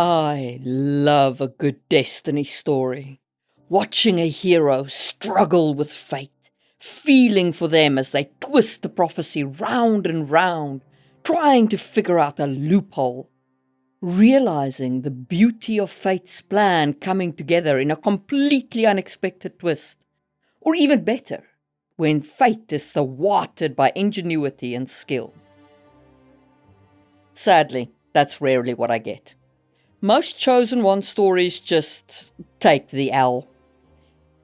I love a good destiny story. Watching a hero struggle with fate, feeling for them as they twist the prophecy round and round, trying to figure out a loophole, realizing the beauty of fate's plan coming together in a completely unexpected twist. Or even better, when fate is thwarted by ingenuity and skill. Sadly, that's rarely what I get. Most Chosen One stories just take the L.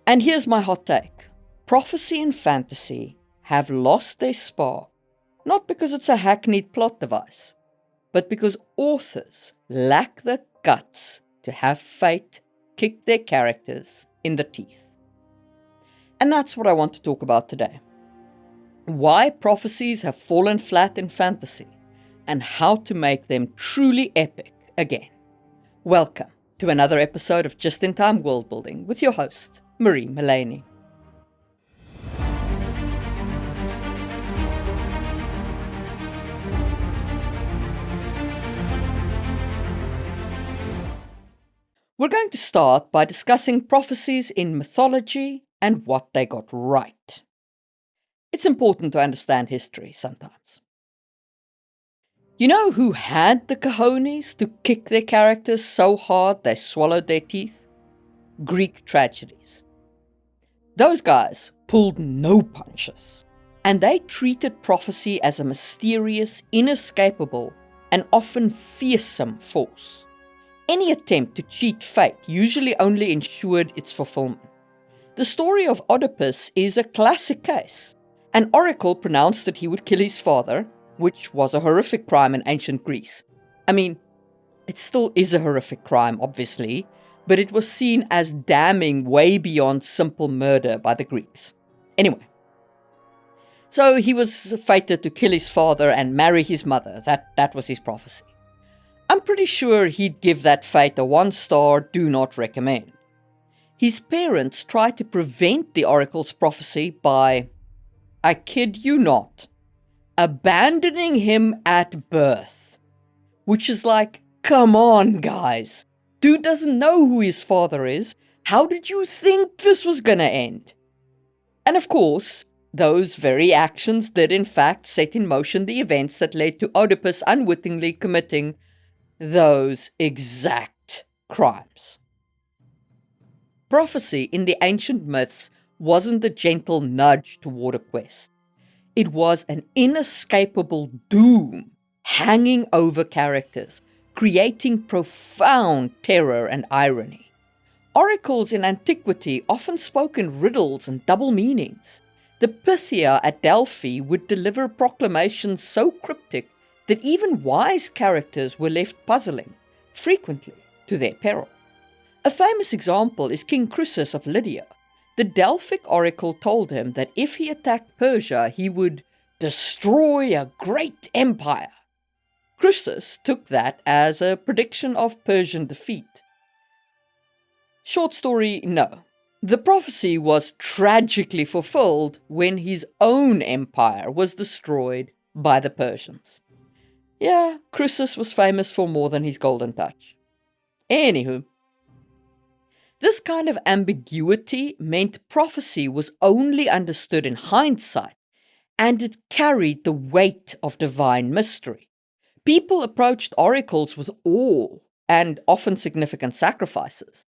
And here's my hot take. Prophecy and fantasy have lost their spark, not because it's a hackneyed plot device, but because authors lack the guts to have fate kick their characters in the teeth. And that's what I want to talk about today. Why prophecies have fallen flat in fantasy, and how to make them truly epic again. Welcome to another episode of Just in Time Worldbuilding with your host, Marie Mullaney. We're going to start by discussing prophecies in mythology and what they got right. It's important to understand history sometimes. You know who had the cojones to kick their characters so hard they swallowed their teeth? Greek tragedies. Those guys pulled no punches, and they treated prophecy as a mysterious, inescapable, and often fearsome force. Any attempt to cheat fate usually only ensured its fulfillment. The story of Oedipus is a classic case. An oracle pronounced that he would kill his father, which was a horrific crime in ancient Greece. I mean, it still is a horrific crime, obviously, but it was seen as damning way beyond simple murder by the Greeks. Anyway, so he was fated to kill his father and marry his mother. That was his prophecy. I'm pretty sure he'd give that fate a 1-star do not recommend. His parents tried to prevent the oracle's prophecy by, I kid you not, abandoning him at birth. Which is like, come on, guys. Dude doesn't know who his father is. How did you think this was gonna end? And of course, those very actions did in fact set in motion the events that led to Oedipus unwittingly committing those exact crimes. Prophecy in the ancient myths wasn't a gentle nudge toward a quest. It was an inescapable doom hanging over characters, creating profound terror and irony. Oracles in antiquity often spoke in riddles and double meanings. The Pythia at Delphi would deliver proclamations so cryptic that even wise characters were left puzzling, frequently to their peril. A famous example is King Croesus of Lydia. The Delphic oracle told him that if he attacked Persia, he would destroy a great empire. Croesus took that as a prediction of Persian defeat. Short story, no. The prophecy was tragically fulfilled when his own empire was destroyed by the Persians. Yeah, Croesus was famous for more than his golden touch. Anywho, this kind of ambiguity meant prophecy was only understood in hindsight, and it carried the weight of divine mystery. People approached oracles with awe and often significant sacrifices,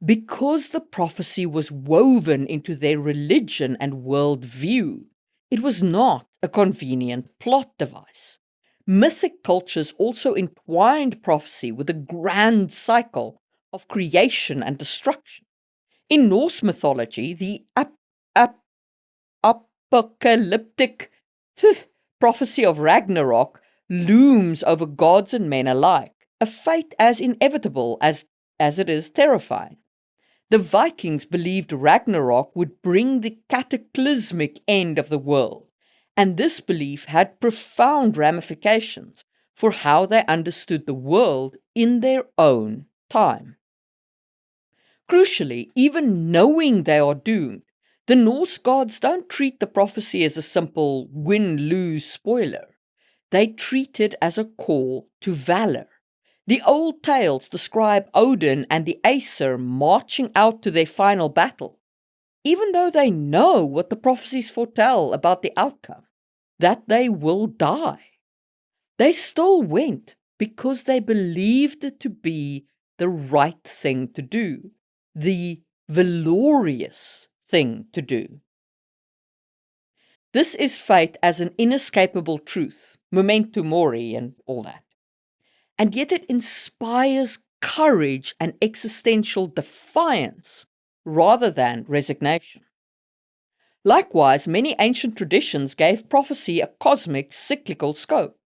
because the prophecy was woven into their religion and worldview. It was not a convenient plot device. Mythic cultures also entwined prophecy with a grand cycle of creation and destruction. In Norse mythology, the apocalyptic prophecy of Ragnarok looms over gods and men alike, a fate as inevitable as it is terrifying. The Vikings believed Ragnarok would bring the cataclysmic end of the world, and this belief had profound ramifications for how they understood the world in their own time. Crucially, even knowing they are doomed, the Norse gods don't treat the prophecy as a simple win-lose spoiler. They treat it as a call to valor. The old tales describe Odin and the Aesir marching out to their final battle, even though they know what the prophecies foretell about the outcome, that they will die. They still went because they believed it to be the right thing to do, the valorous thing to do. This is fate as an inescapable truth, memento mori and all that. And yet it inspires courage and existential defiance rather than resignation. Likewise, many ancient traditions gave prophecy a cosmic cyclical scope.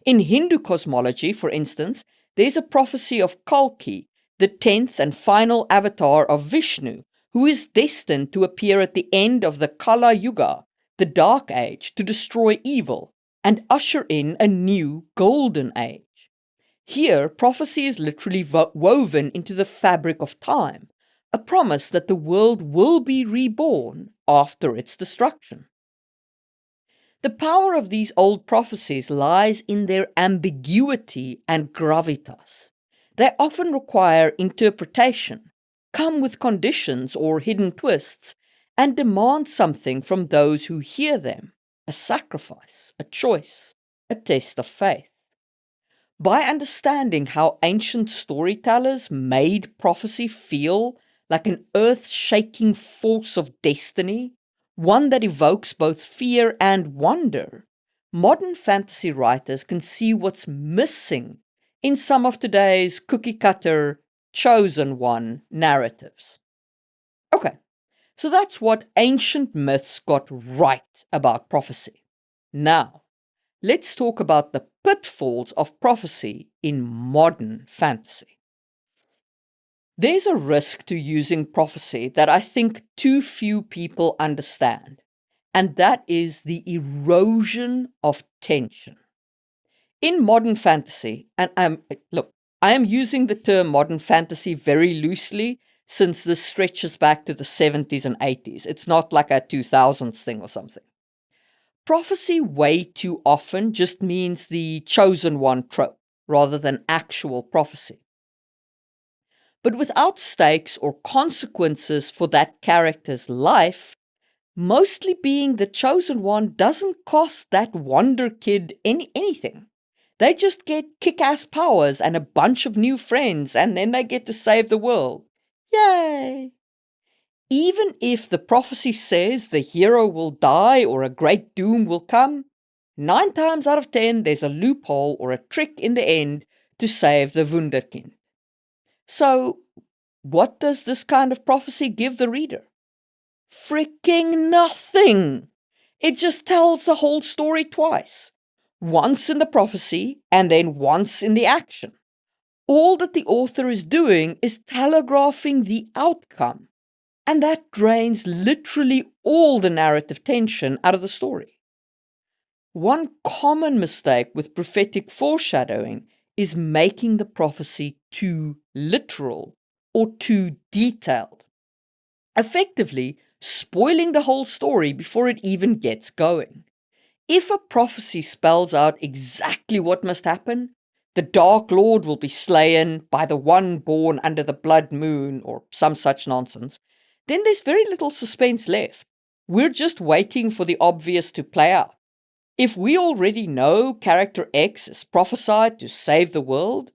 In Hindu cosmology, for instance, there's a prophecy of Kalki, the 10th and final avatar of Vishnu, who is destined to appear at the end of the Kala Yuga, the Dark Age, to destroy evil and usher in a new Golden Age. Here, prophecy is literally woven into the fabric of time, a promise that the world will be reborn after its destruction. The power of these old prophecies lies in their ambiguity and gravitas. They often require interpretation, come with conditions or hidden twists, and demand something from those who hear them, a sacrifice, a choice, a test of faith. By understanding how ancient storytellers made prophecy feel like an earth-shaking force of destiny, one that evokes both fear and wonder, modern fantasy writers can see what's missing in some of today's cookie-cutter, chosen one narratives. Okay, so that's what ancient myths got right about prophecy. Now, let's talk about the pitfalls of prophecy in modern fantasy. There's a risk to using prophecy that I think too few people understand, and that is the erosion of tension. In modern fantasy, and I am using the term modern fantasy very loosely since this stretches back to the 70s and 80s. It's not like a 2000s thing or something. Prophecy way too often just means the chosen one trope rather than actual prophecy. But without stakes or consequences for that character's life, mostly being the chosen one doesn't cost that wonder kid anything. They just get kick-ass powers and a bunch of new friends, and then they get to save the world. Yay! Even if the prophecy says the hero will die or a great doom will come, 9 times out of 10 there's a loophole or a trick in the end to save the wunderkind. So, what does this kind of prophecy give the reader? Freaking nothing! It just tells the whole story twice. Once in the prophecy, and then once in the action. All that the author is doing is telegraphing the outcome, and that drains literally all the narrative tension out of the story. One common mistake with prophetic foreshadowing is making the prophecy too literal or too detailed, effectively spoiling the whole story before it even gets going. If a prophecy spells out exactly what must happen, the Dark Lord will be slain by the one born under the blood moon, or some such nonsense, then there's very little suspense left. We're just waiting for the obvious to play out. If we already know character X is prophesied to save the world,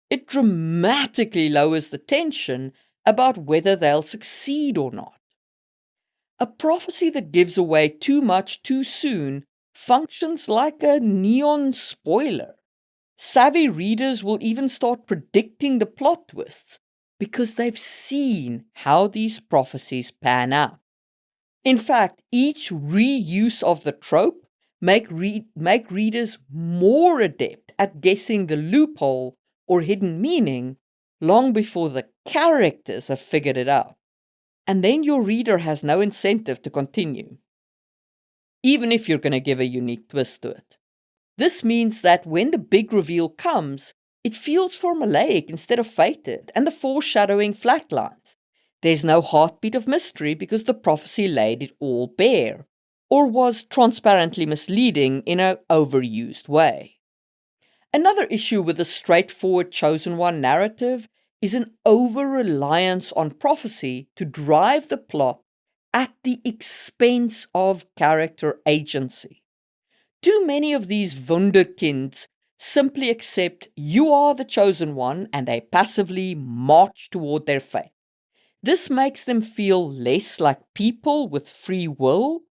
it dramatically lowers the tension about whether they'll succeed or not. A prophecy that gives away too much too soon functions like a neon spoiler. Savvy readers will even start predicting the plot twists because they've seen how these prophecies pan out. In fact, each reuse of the trope make readers more adept at guessing the loophole or hidden meaning long before the characters have figured it out. And then your reader has no incentive to continue, even if you're going to give a unique twist to it. This means that when the big reveal comes, it feels formulaic instead of fated, and the foreshadowing flatlines. There's no heartbeat of mystery because the prophecy laid it all bare, or was transparently misleading in an overused way. Another issue with the straightforward chosen one narrative is an over-reliance on prophecy to drive the plot at the expense of character agency. Too many of these wunderkinds simply accept you are the chosen one and they passively march toward their fate. This makes them feel less like people with free will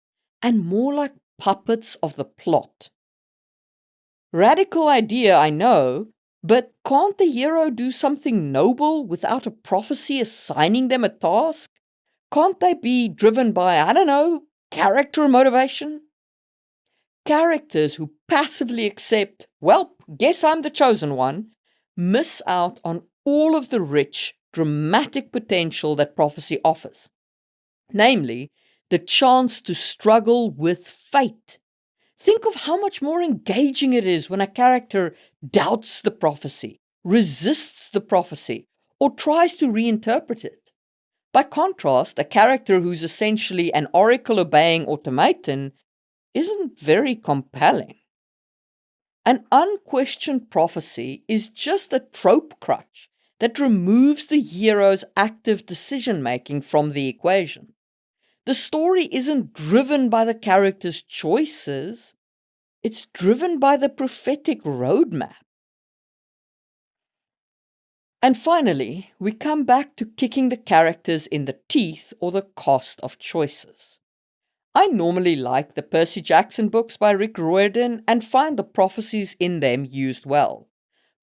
and more like puppets of the plot. Radical idea, I know, but can't the hero do something noble without a prophecy assigning them a task? Can't they be driven by, I don't know, character motivation? Characters who passively accept, well, guess I'm the chosen one, miss out on all of the rich, dramatic potential that prophecy offers. Namely, the chance to struggle with fate. Think of how much more engaging it is when a character doubts the prophecy, resists the prophecy, or tries to reinterpret it. By contrast, a character who's essentially an oracle-obeying automaton isn't very compelling. An unquestioned prophecy is just a trope crutch that removes the hero's active decision-making from the equation. The story isn't driven by the character's choices, it's driven by the prophetic roadmap. And finally, we come back to kicking the characters in the teeth or the cost of choices. I normally like the Percy Jackson books by Rick Riordan and find the prophecies in them used well.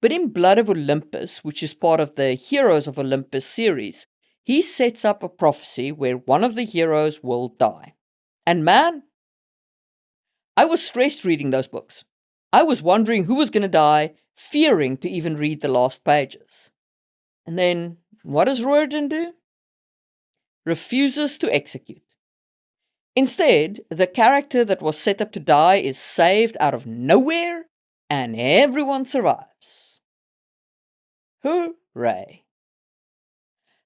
But in Blood of Olympus, which is part of the Heroes of Olympus series, he sets up a prophecy where one of the heroes will die. And man, I was stressed reading those books. I was wondering who was going to die, fearing to even read the last pages. And then, what does Riordan do? Refuses to execute. Instead, the character that was set up to die is saved out of nowhere, and everyone survives. Hooray.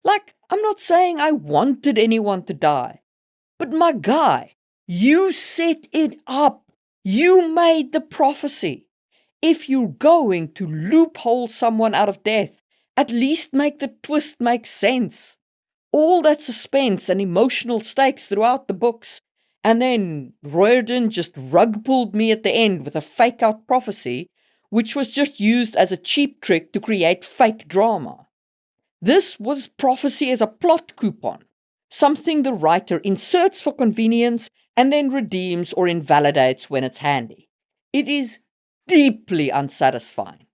Like, I'm not saying I wanted anyone to die, but my guy, you set it up. You made the prophecy. If you're going to loophole someone out of death, at least make the twist make sense. All that suspense and emotional stakes throughout the books, and then Riordan just rug pulled me at the end with a fake out prophecy, which was just used as a cheap trick to create fake drama. This was prophecy as a plot coupon, something the writer inserts for convenience and then redeems or invalidates when it's handy. It is deeply unsatisfying.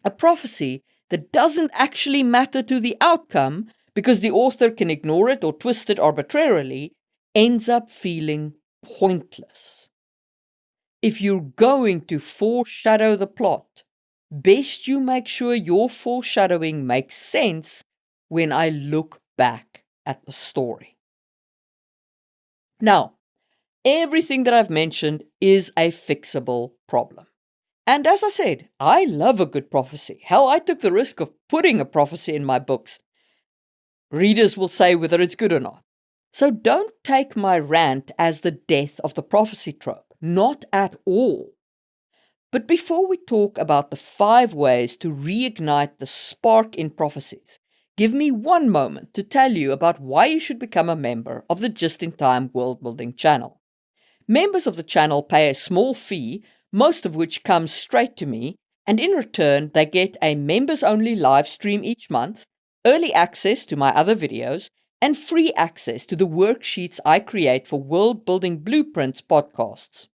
A prophecy that doesn't actually matter to the outcome because the author can ignore it or twist it arbitrarily ends up feeling pointless. If you're going to foreshadow the plot, best you make sure your foreshadowing makes sense when I look back at the story. Now, everything that I've mentioned is a fixable problem. And as I said, I love a good prophecy. Hell, I took the risk of putting a prophecy in my books. Readers will say whether it's good or not. So don't take my rant as the death of the prophecy trope. Not at all. But before we talk about the 5 ways to reignite the spark in prophecies, give me one moment to tell you about why you should become a member of the Just-in-Time Worldbuilding channel. Members of the channel pay a small fee, most of which comes straight to me, and in return they get a members-only live stream each month, early access to my other videos, and free access to the worksheets I create for Worldbuilding Blueprints podcasts.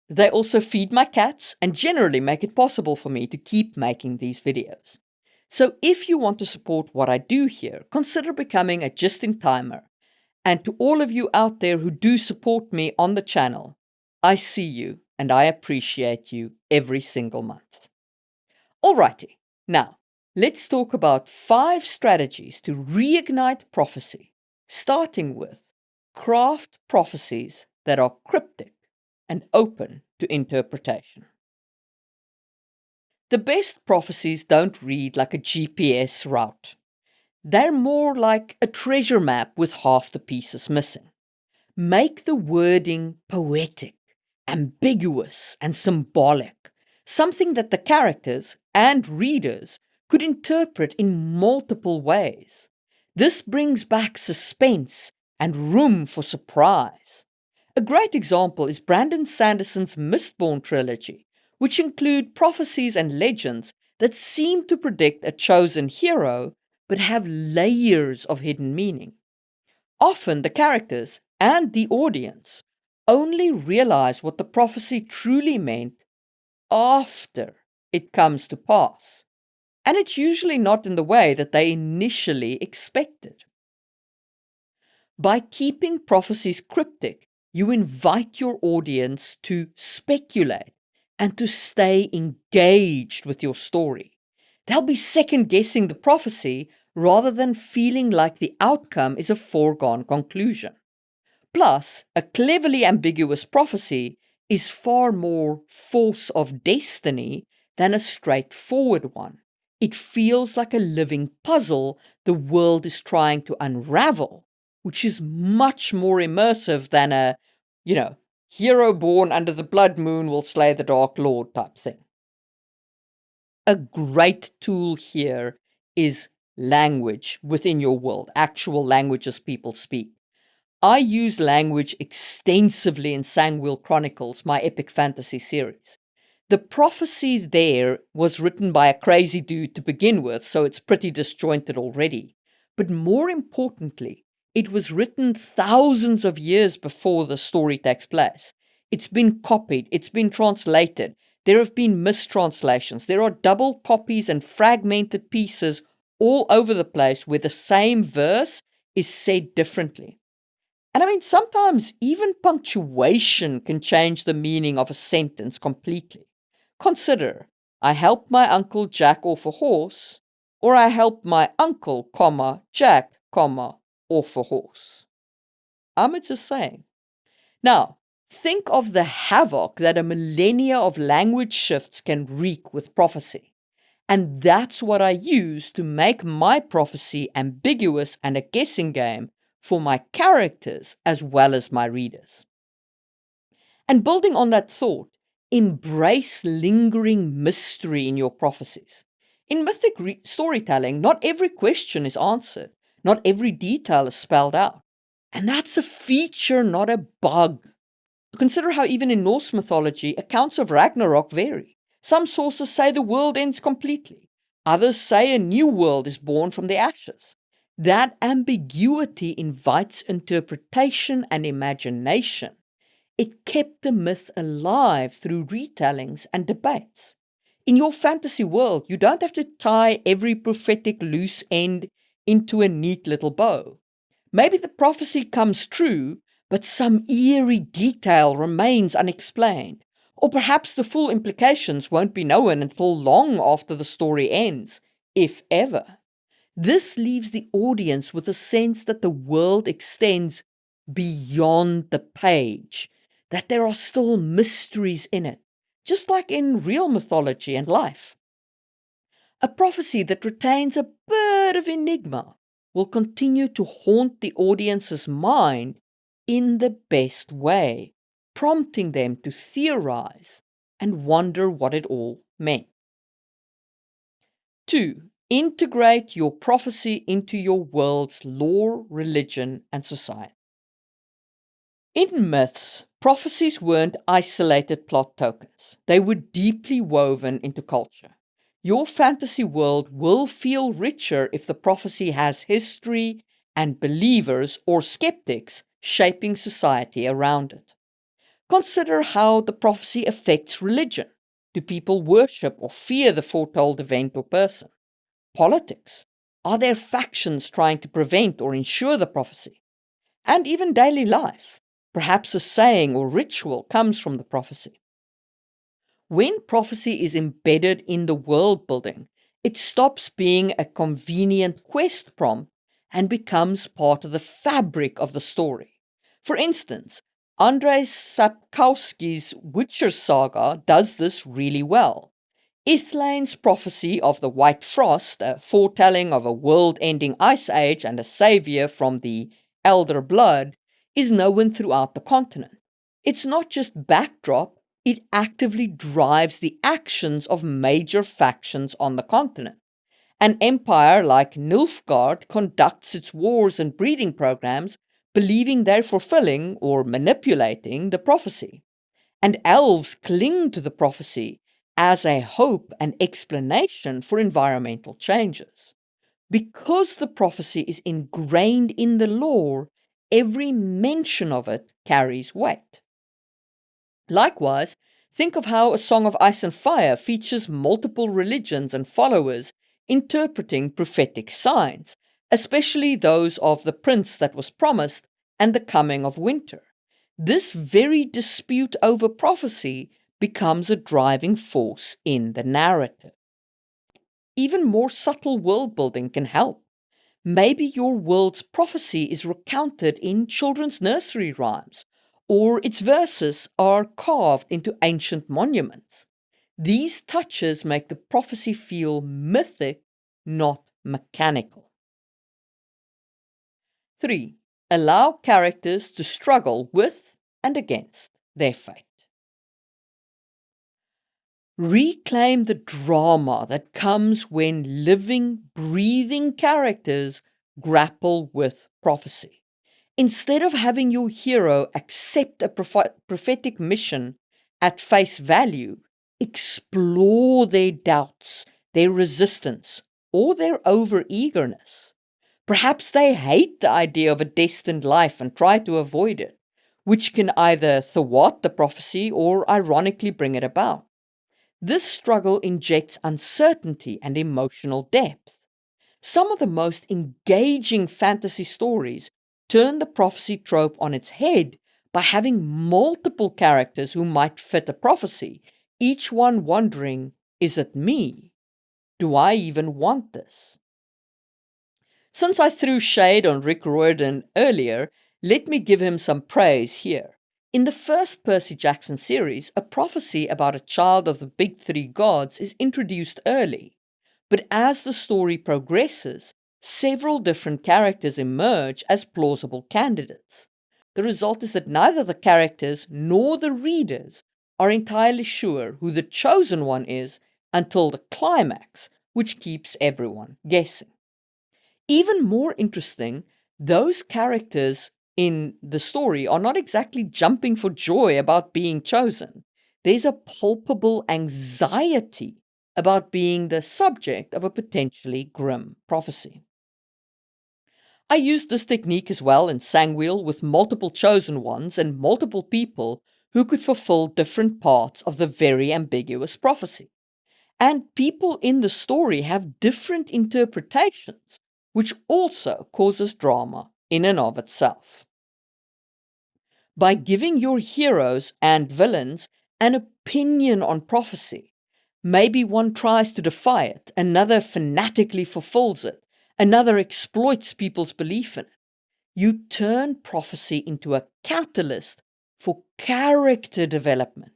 They also feed my cats and generally make it possible for me to keep making these videos. So if you want to support what I do here, consider becoming a Just-in-Timer. And to all of you out there who do support me on the channel, I see you and I appreciate you every single month. Alrighty, now let's talk about 5 strategies to reignite prophecy, starting with craft prophecies that are cryptic and open to interpretation. The best prophecies don't read like a GPS route. They're more like a treasure map with half the pieces missing. Make the wording poetic, ambiguous, and symbolic, something that the characters and readers could interpret in multiple ways. This brings back suspense and room for surprise. A great example is Brandon Sanderson's Mistborn trilogy, which include prophecies and legends that seem to predict a chosen hero but have layers of hidden meaning. Often the characters and the audience only realize what the prophecy truly meant after it comes to pass, and it's usually not in the way that they initially expected. By keeping prophecies cryptic, you invite your audience to speculate and to stay engaged with your story. They'll be second guessing the prophecy rather than feeling like the outcome is a foregone conclusion. Plus, a cleverly ambiguous prophecy is far more force of destiny than a straightforward one. It feels like a living puzzle the world is trying to unravel, which is much more immersive than a, hero born under the blood moon will slay the Dark Lord type thing. A great tool here is language within your world, actual languages people speak. I use language extensively in Sangwheel Chronicles, my epic fantasy series. The prophecy there was written by a crazy dude to begin with, so it's pretty disjointed already. But more importantly, it was written thousands of years before the story takes place. It's been copied, it's been translated, there have been mistranslations, there are double copies and fragmented pieces all over the place where the same verse is said differently. And I mean, sometimes even punctuation can change the meaning of a sentence completely. Consider, I helped my Uncle Jack off a horse, or I helped my uncle, Jack, off a horse. I'm just saying. Now, think of the havoc that a millennia of language shifts can wreak with prophecy. And that's what I use to make my prophecy ambiguous and a guessing game for my characters as well as my readers. And building on that thought, embrace lingering mystery in your prophecies. In mythic storytelling, not every question is answered, not every detail is spelled out. And that's a feature, not a bug. Consider how even in Norse mythology, accounts of Ragnarok vary. Some sources say the world ends completely. Others say a new world is born from the ashes. That ambiguity invites interpretation and imagination. It kept the myth alive through retellings and debates. In your fantasy world, you don't have to tie every prophetic loose end into a neat little bow. Maybe the prophecy comes true, but some eerie detail remains unexplained. Or perhaps the full implications won't be known until long after the story ends, if ever. This leaves the audience with a sense that the world extends beyond the page, that there are still mysteries in it, just like in real mythology and life. A prophecy that retains a bit of enigma will continue to haunt the audience's mind in the best way, prompting them to theorize and wonder what it all meant. 2. Integrate your prophecy into your world's lore, religion, and society. In myths, prophecies weren't isolated plot tokens. They were deeply woven into culture. Your fantasy world will feel richer if the prophecy has history and believers or skeptics shaping society around it. Consider how the prophecy affects religion. Do people worship or fear the foretold event or person? Politics. Are there factions trying to prevent or ensure the prophecy? And even daily life. Perhaps a saying or ritual comes from the prophecy. When prophecy is embedded in the world building, it stops being a convenient quest prompt and becomes part of the fabric of the story. For instance, Andrzej Sapkowski's Witcher saga does this really well. Ithlain's prophecy of the White Frost, a foretelling of a world-ending ice age and a savior from the Elder Blood, is known throughout the continent. It's not just backdrop, it actively drives the actions of major factions on the continent. An empire like Nilfgaard conducts its wars and breeding programs, believing they're fulfilling or manipulating the prophecy. And elves cling to the prophecy as a hope and explanation for environmental changes. Because the prophecy is ingrained in the lore, every mention of it carries weight. Likewise, think of how A Song of Ice and Fire features multiple religions and followers interpreting prophetic signs, especially those of the prince that was promised and the coming of winter. This very dispute over prophecy becomes a driving force in the narrative. Even more subtle world building can help. Maybe your world's prophecy is recounted in children's nursery rhymes, or its verses are carved into ancient monuments. These touches make the prophecy feel mythic, not mechanical. 3. Allow characters to struggle with and against their fate. Reclaim the drama that comes when living, breathing characters grapple with prophecy. Instead of having your hero accept a prophetic mission at face value, explore their doubts, their resistance, or their over-eagerness. Perhaps they hate the idea of a destined life and try to avoid it, which can either thwart the prophecy or ironically bring it about. This struggle injects uncertainty and emotional depth. Some of the most engaging fantasy stories turn the prophecy trope on its head by having multiple characters who might fit a prophecy, each one wondering, is it me? Do I even want this? Since I threw shade on Rick Riordan earlier, let me give him some praise here. In the first Percy Jackson series, a prophecy about a child of the big three gods is introduced early. But as the story progresses, several different characters emerge as plausible candidates. The result is that neither the characters nor the readers are entirely sure who the chosen one is until the climax, which keeps everyone guessing. Even more interesting, those characters in the story are not exactly jumping for joy about being chosen. There's a palpable anxiety about being the subject of a potentially grim prophecy. I used this technique as well in Sangwheel with multiple chosen ones and multiple people who could fulfill different parts of the very ambiguous prophecy. And people in the story have different interpretations, which also causes drama in and of itself. By giving your heroes and villains an opinion on prophecy, maybe one tries to defy it, another fanatically fulfills it, another exploits people's belief in it. You turn prophecy into a catalyst for character development.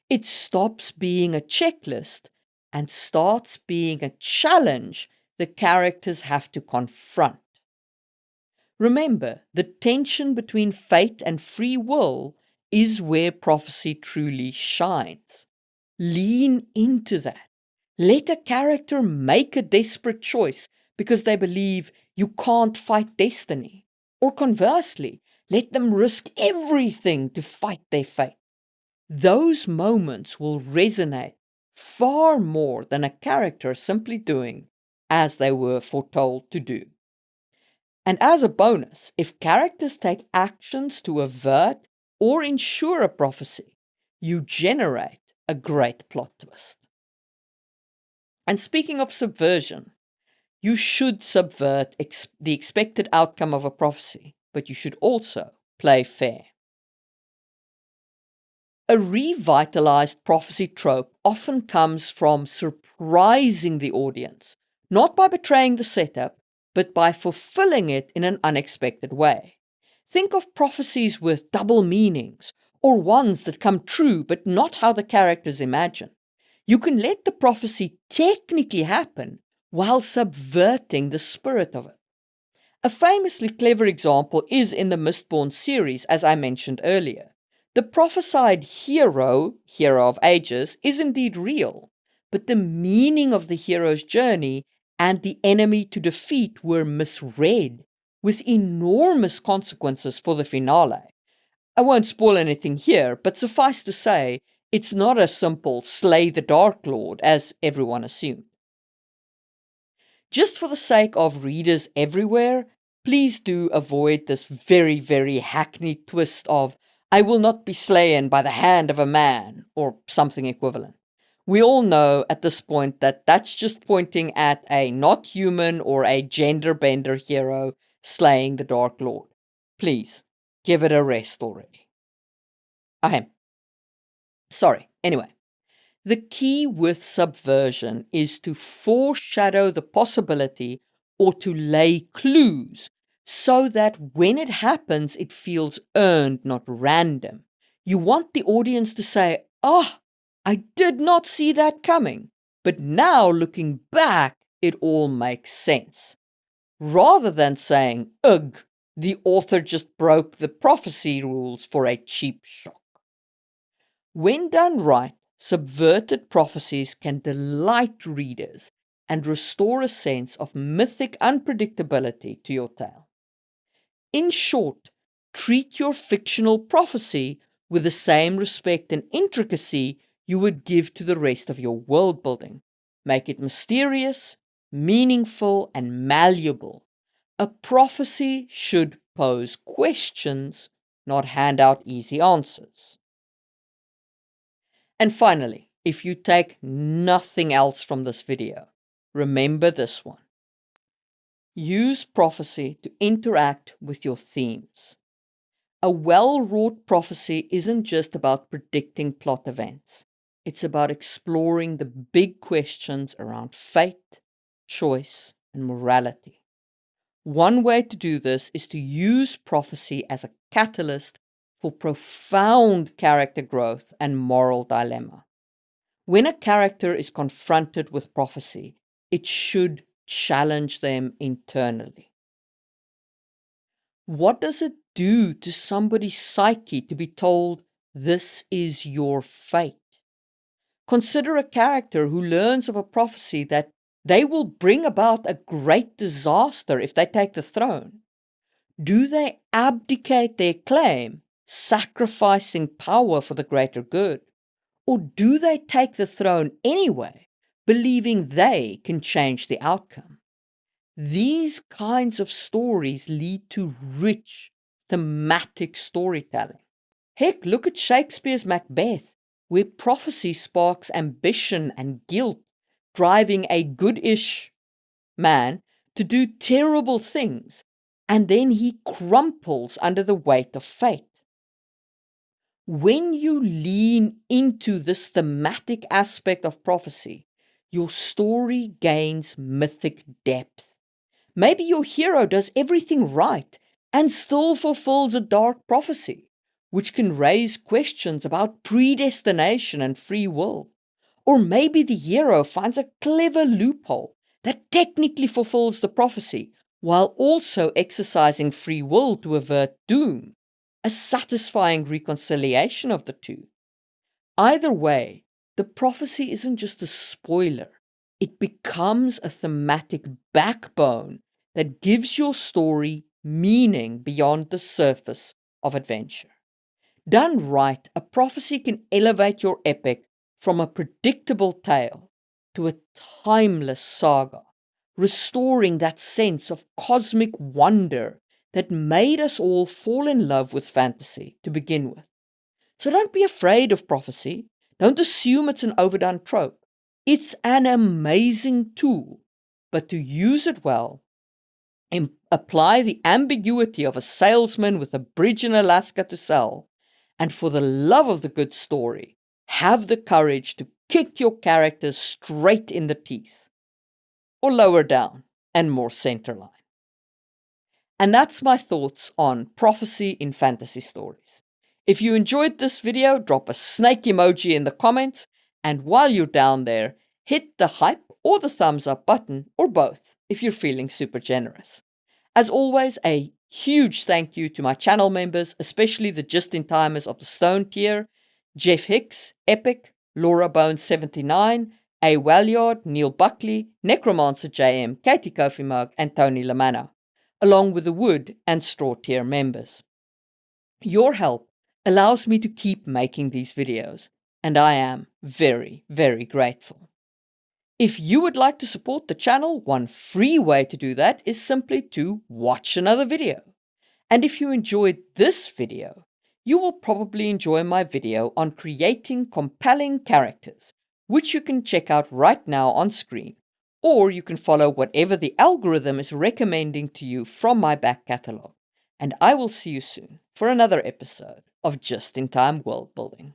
It stops being a checklist and starts being a challenge the characters have to confront. Remember, the tension between fate and free will is where prophecy truly shines. Lean into that. Let a character make a desperate choice because they believe you can't fight destiny. Or conversely, let them risk everything to fight their fate. Those moments will resonate far more than a character simply doing as they were foretold to do. And as a bonus, if characters take actions to avert or ensure a prophecy, you generate a great plot twist. And speaking of subversion, you should subvert the expected outcome of a prophecy, but you should also play fair. A revitalized prophecy trope often comes from surprising the audience, not by betraying the setup, but by fulfilling it in an unexpected way. Think of prophecies with double meanings, or ones that come true but not how the characters imagine. You can let the prophecy technically happen while subverting the spirit of it. A famously clever example is in the Mistborn series, as I mentioned earlier. The prophesied hero of ages, is indeed real, but the meaning of the hero's journey and the enemy to defeat were misread, with enormous consequences for the finale. I won't spoil anything here, but suffice to say, it's not a simple slay the Dark Lord as everyone assumed. Just for the sake of readers everywhere, please do avoid this very, very hackneyed twist of I will not be slain by the hand of a man, or something equivalent. We all know at this point that that's just pointing at a not human or a gender bender hero slaying the Dark Lord. Please, give it a rest already. Ahem. Sorry, anyway. The key with subversion is to foreshadow the possibility or to lay clues so that when it happens, it feels earned, not random. You want the audience to say, I did not see that coming, but now looking back, it all makes sense. Rather than saying, ugh, the author just broke the prophecy rules for a cheap shock. When done right, subverted prophecies can delight readers and restore a sense of mythic unpredictability to your tale. In short, treat your fictional prophecy with the same respect and intricacy you would give to the rest of your world building. Make it mysterious, meaningful, and malleable. A prophecy should pose questions, not hand out easy answers. And finally, if you take nothing else from this video, remember this one. Use prophecy to interact with your themes. A well-wrought prophecy isn't just about predicting plot events. It's about exploring the big questions around fate, choice, and morality. One way to do this is to use prophecy as a catalyst for profound character growth and moral dilemma. When a character is confronted with prophecy, it should challenge them internally. What does it do to somebody's psyche to be told, this is your fate? Consider a character who learns of a prophecy that they will bring about a great disaster if they take the throne. Do they abdicate their claim, sacrificing power for the greater good? Or do they take the throne anyway, believing they can change the outcome? These kinds of stories lead to rich, thematic storytelling. Heck, look at Shakespeare's Macbeth, where prophecy sparks ambition and guilt, driving a good-ish man to do terrible things, and then he crumples under the weight of fate. When you lean into this thematic aspect of prophecy, your story gains mythic depth. Maybe your hero does everything right and still fulfills a dark prophecy, which can raise questions about predestination and free will. Or maybe the hero finds a clever loophole that technically fulfills the prophecy, while also exercising free will to avert doom. A satisfying reconciliation of the two. Either way, the prophecy isn't just a spoiler. It becomes a thematic backbone that gives your story meaning beyond the surface of adventure. Done right, a prophecy can elevate your epic from a predictable tale to a timeless saga, restoring that sense of cosmic wonder that made us all fall in love with fantasy to begin with. So don't be afraid of prophecy. Don't assume it's an overdone trope. It's an amazing tool, but to use it well, apply the ambiguity of a salesman with a bridge in Alaska to sell, and for the love of the good story, have the courage to kick your characters straight in the teeth, or lower down and more centerline. And that's my thoughts on prophecy in fantasy stories. If you enjoyed this video, drop a snake emoji in the comments, and while you're down there, hit the hype or the thumbs up button, or both, if you're feeling super generous. As always, a huge thank you to my channel members, especially the just-in-timers of the Stone tier: Jeff Hicks, Epic, Laura Bones 79, A. Walliard, Neil Buckley, Necromancer JM, Katie Kofi Mug, and Tony Lamanna, along with the Wood and Straw tier members. Your help allows me to keep making these videos, and I am very, very grateful. If you would like to support the channel, one free way to do that is simply to watch another video. And if you enjoyed this video, you will probably enjoy my video on creating compelling characters, which you can check out right now on screen, or you can follow whatever the algorithm is recommending to you from my back catalogue. And I will see you soon for another episode of Just in Time World Building.